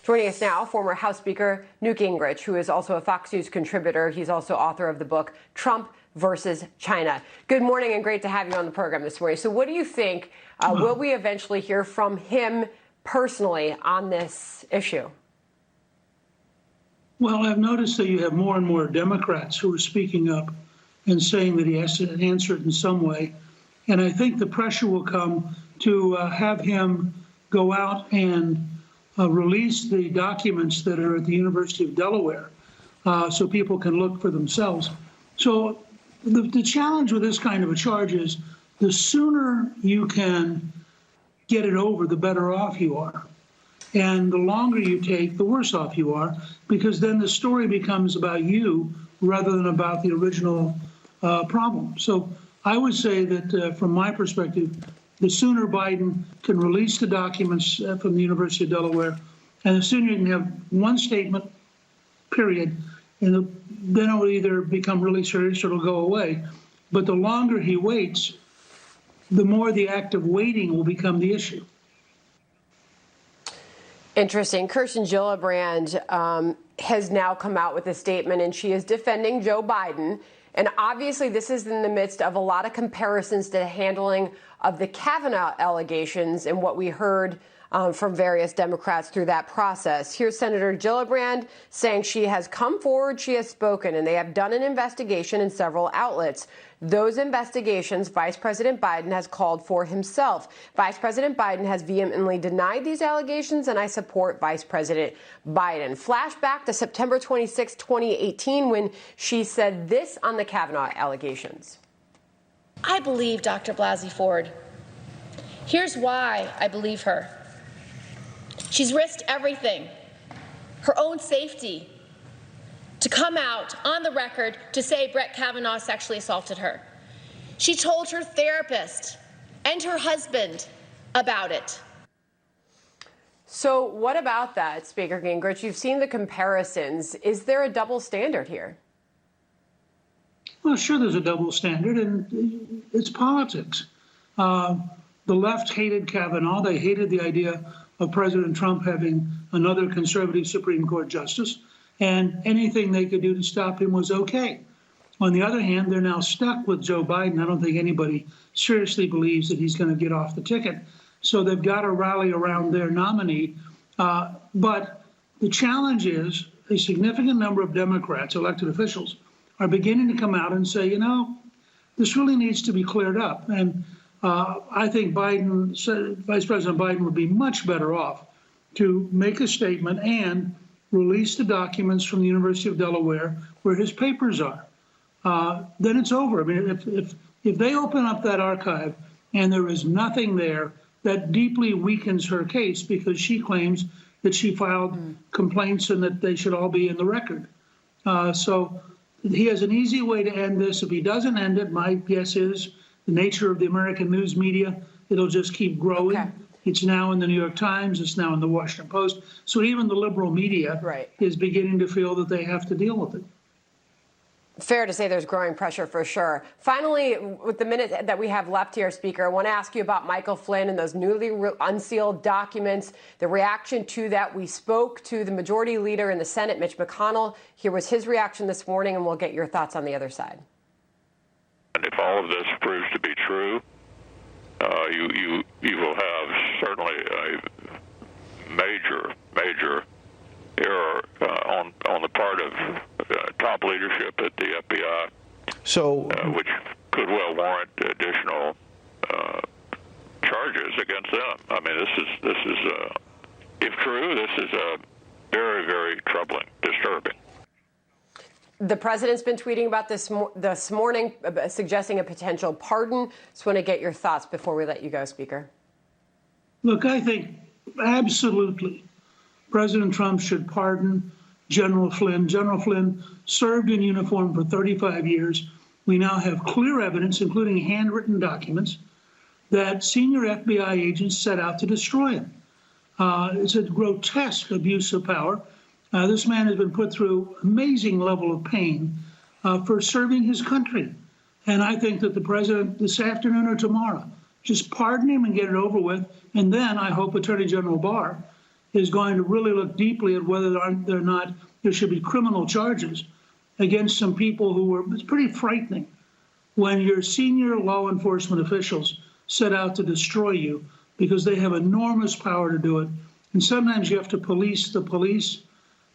Joining us now, former House Speaker Newt Gingrich, who is also a Fox News contributor. He's also author of the book Trump versus China. Good morning, and great to have you on the program this morning. So what do you think? Will we eventually hear from him personally on this issue? Well, I've noticed that you have more and more Democrats who are speaking up and saying that he has to answer it in some way. And I think the pressure will come to have him go out and release the documents that are at the University of Delaware so people can look for themselves. So the challenge with this kind of a charge is the sooner you can get it over, the better off you are. And the longer you take, the worse off you are, because then the story becomes about you rather than about the original problem. So I would say that from my perspective, the sooner Biden can release the documents from the University of Delaware, and the sooner you can have one statement, period, and then it will either become really serious or it'll go away. But the longer he waits, the more the act of waiting will become the issue. Interesting. Kirsten Gillibrand has now come out with a statement, and she is defending Joe Biden. And obviously, this is in the midst of a lot of comparisons to the handling of the Kavanaugh allegations and what we heard from various Democrats through that process. Here's Senator Gillibrand saying she has come forward, she has spoken, and they have done an investigation in several outlets. Those investigations, Vice President Biden has called for himself. Vice President Biden has vehemently denied these allegations, and I support Vice President Biden. Flashback to September 26, 2018, when she said this on the Kavanaugh allegations. I believe Dr. Blasey Ford. Here's why I believe her. She's risked everything, her own safety, to come out on the record to say Brett Kavanaugh sexually assaulted her. She told her therapist and her husband about it. So what about that, Speaker Gingrich? You've seen the comparisons. Is there a double standard here? Well, sure, there's a double standard, and it's politics. The left hated Kavanaugh. They hated the idea of President Trump having another conservative Supreme Court justice, and anything they could do to stop him was okay. On the other hand, they're now stuck with Joe Biden. I don't think anybody seriously believes that he's going to get off the ticket. So they've got to rally around their nominee. But the challenge is a significant number of Democrats, elected officials, are beginning to come out and say, you know, this really needs to be cleared up. And I think Vice President Biden would be much better off to make a statement and release the documents from the University of Delaware where his papers are. Then it's over. I mean, if they open up that archive and there is nothing there, that deeply weakens her case because she claims that she filed complaints and that they should all be in the record. So he has an easy way to end this. If he doesn't end it, my guess is the nature of the American news media, it'll just keep growing. Okay. It's now in the New York Times. It's now in the Washington Post. So even the liberal media is beginning to feel that they have to deal with it. Fair to say there's growing pressure for sure. Finally, with the minute that we have left here, Speaker, I want to ask you about Michael Flynn and those newly unsealed documents, the reaction to that. We spoke to the majority leader in the Senate, Mitch McConnell. Here was his reaction this morning, and we'll get your thoughts on the other side. And if all of this proves to be true, you will have certainly a major error on the part of top leadership at the FBI, so which could well warrant additional charges against them. I mean, this is if true, this is very, very troubling, disturbing. The president's been tweeting about this morning, suggesting a potential pardon. Just want to get your thoughts before we let you go, Speaker. Look, I think absolutely President Trump should pardon General Flynn. General Flynn served in uniform for 35 years. We now have clear evidence, including handwritten documents, that senior FBI agents set out to destroy him. It's a grotesque abuse of power. This man has been put through amazing level of pain for serving his country. And I think that the president this afternoon or tomorrow, just pardon him and get it over with. And then I hope Attorney General Barr is going to really look deeply at whether or not there should be criminal charges against some people who were, it's pretty frightening when your senior law enforcement officials set out to destroy you because they have enormous power to do it. And sometimes you have to police the police,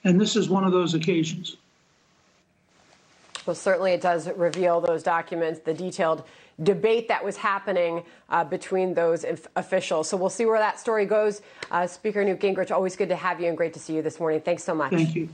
and this is one of those occasions. Well, certainly it does reveal those documents, the detailed debate that was happening between those officials. So we'll see where that story goes. Speaker Newt Gingrich, always good to have you and great to see you this morning. Thanks so much. Thank you.